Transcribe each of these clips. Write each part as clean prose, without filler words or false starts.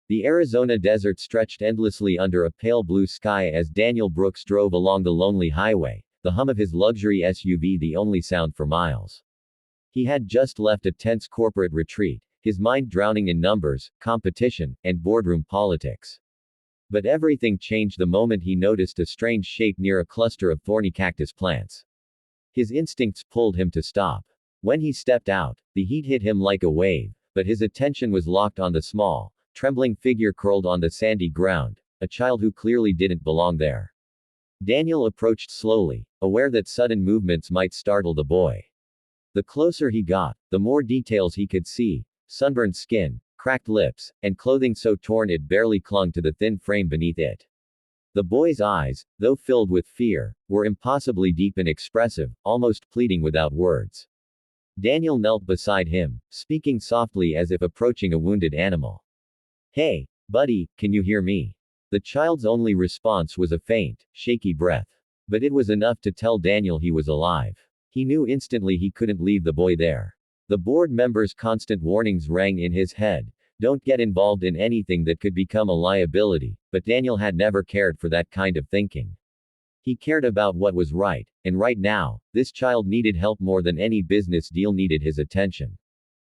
The Arizona desert stretched endlessly under a pale blue sky as Daniel Brooks drove along the lonely highway, the hum of his luxury SUV the only sound for miles. He had just left a tense corporate retreat, his mind drowning in numbers, competition, and boardroom politics. But everything changed the moment he noticed a strange shape near a cluster of thorny cactus plants. His instincts pulled him to stop. When he stepped out, the heat hit him like a wave, but his attention was locked on the small, trembling figure curled on the sandy ground, a child who clearly didn't belong there. Daniel approached slowly, aware that sudden movements might startle the boy. The closer he got, the more details he could see: sunburned skin, cracked lips, and clothing so torn it barely clung to the thin frame beneath it. The boy's eyes, though filled with fear, were impossibly deep and expressive, almost pleading without words. Daniel knelt beside him, speaking softly as if approaching a wounded animal. "Hey, buddy, can you hear me?" The child's only response was a faint, shaky breath. But it was enough to tell Daniel he was alive. He knew instantly he couldn't leave the boy there. The board member's constant warnings rang in his head: don't get involved in anything that could become a liability, but Daniel had never cared for that kind of thinking. He cared about what was right, and right now, this child needed help more than any business deal needed his attention.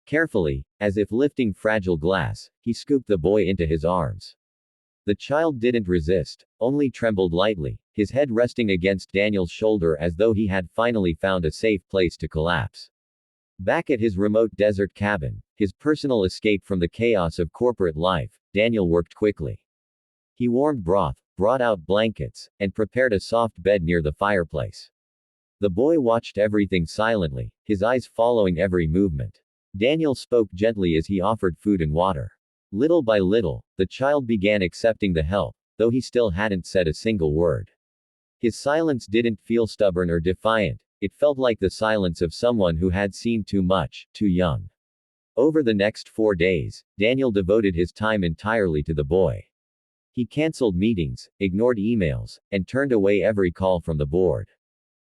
Carefully, as if lifting fragile glass, he scooped the boy into his arms. The child didn't resist, only trembled lightly, his head resting against Daniel's shoulder as though he had finally found a safe place to collapse. Back at his remote desert cabin, his personal escape from the chaos of corporate life, Daniel worked quickly. He warmed broth, brought out blankets, and prepared a soft bed near the fireplace. The boy watched everything silently, his eyes following every movement. Daniel spoke gently as he offered food and water. Little by little, the child began accepting the help, though he still hadn't said a single word. His silence didn't feel stubborn or defiant, it felt like the silence of someone who had seen too much, too young. Over the next 4 days, Daniel devoted his time entirely to the boy. He canceled meetings, ignored emails, and turned away every call from the board.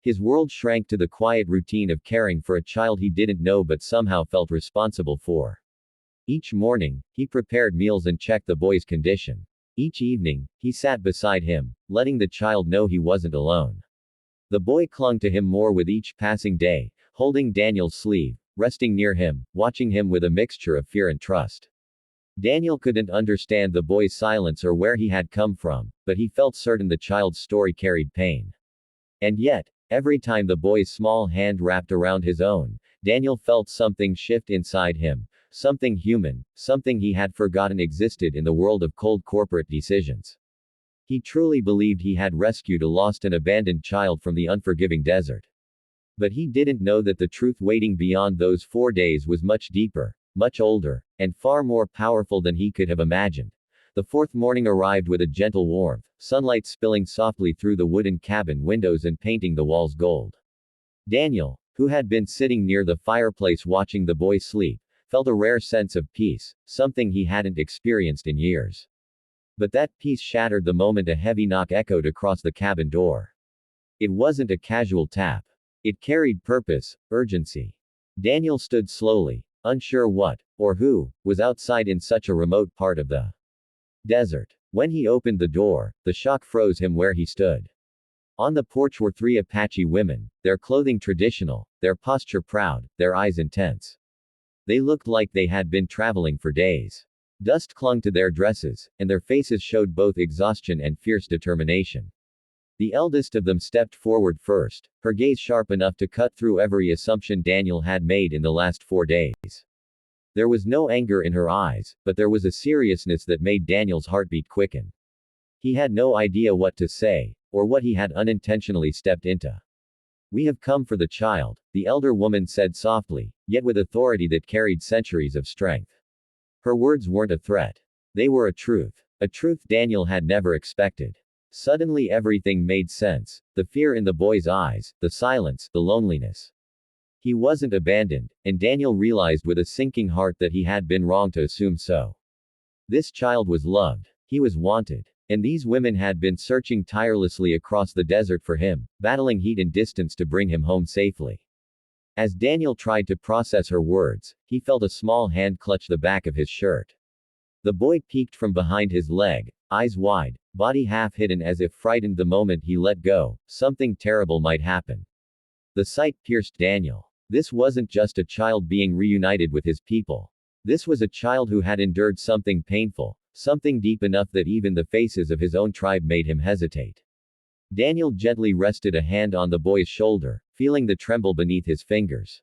His world shrank to the quiet routine of caring for a child he didn't know but somehow felt responsible for. Each morning, he prepared meals and checked the boy's condition. Each evening, he sat beside him, letting the child know he wasn't alone. The boy clung to him more with each passing day, holding Daniel's sleeve, resting near him, watching him with a mixture of fear and trust. Daniel couldn't understand the boy's silence or where he had come from, but he felt certain the child's story carried pain. And yet, every time the boy's small hand wrapped around his own, Daniel felt something shift inside him, something human, something he had forgotten existed in the world of cold corporate decisions. He truly believed he had rescued a lost and abandoned child from the unforgiving desert. But he didn't know that the truth waiting beyond those 4 days was much deeper, much older, and far more powerful than he could have imagined. The fourth morning arrived with a gentle warmth, sunlight spilling softly through the wooden cabin windows and painting the walls gold. Daniel, who had been sitting near the fireplace watching the boy sleep, felt a rare sense of peace, something he hadn't experienced in years. But that peace shattered the moment a heavy knock echoed across the cabin door. It wasn't a casual tap. It carried purpose, urgency. Daniel stood slowly, unsure what, or who, was outside in such a remote part of the desert. When he opened the door, the shock froze him where he stood. On the porch were 3 Apache women, their clothing traditional, their posture proud, their eyes intense. They looked like they had been traveling for days. Dust clung to their dresses, and their faces showed both exhaustion and fierce determination. The eldest of them stepped forward first, her gaze sharp enough to cut through every assumption Daniel had made in the last 4 days. There was no anger in her eyes, but there was a seriousness that made Daniel's heartbeat quicken. He had no idea what to say, or what he had unintentionally stepped into. "We have come for the child," the elder woman said softly, yet with authority that carried centuries of strength. Her words weren't a threat. They were a truth. A truth Daniel had never expected. Suddenly everything made sense: the fear in the boy's eyes, the silence, the loneliness. He wasn't abandoned, and Daniel realized with a sinking heart that he had been wrong to assume so. This child was loved. He was wanted. And these women had been searching tirelessly across the desert for him, battling heat and distance to bring him home safely. As Daniel tried to process her words, he felt a small hand clutch the back of his shirt. The boy peeked from behind his leg, eyes wide, body half hidden as if frightened the moment he let go, something terrible might happen. The sight pierced Daniel. This wasn't just a child being reunited with his people. This was a child who had endured something painful, something deep enough that even the faces of his own tribe made him hesitate. Daniel gently rested a hand on the boy's shoulder, feeling the tremble beneath his fingers.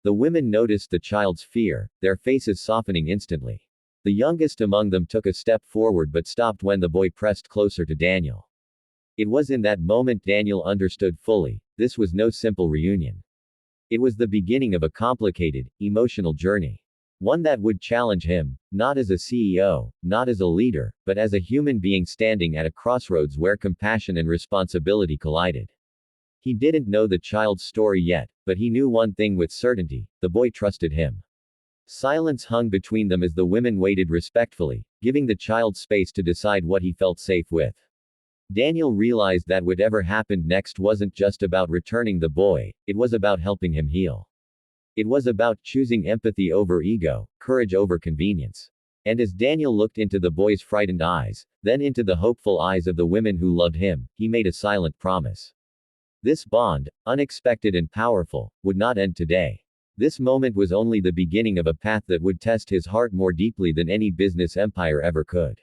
The women noticed the child's fear, their faces softening instantly. The youngest among them took a step forward but stopped when the boy pressed closer to Daniel. It was in that moment Daniel understood fully, this was no simple reunion. It was the beginning of a complicated, emotional journey. One that would challenge him, not as a CEO, not as a leader, but as a human being standing at a crossroads where compassion and responsibility collided. He didn't know the child's story yet, but he knew one thing with certainty, the boy trusted him. Silence hung between them as the women waited respectfully, giving the child space to decide what he felt safe with. Daniel realized that whatever happened next wasn't just about returning the boy, it was about helping him heal. It was about choosing empathy over ego, courage over convenience. And as Daniel looked into the boy's frightened eyes, then into the hopeful eyes of the women who loved him, he made a silent promise. This bond, unexpected and powerful, would not end today. This moment was only the beginning of a path that would test his heart more deeply than any business empire ever could.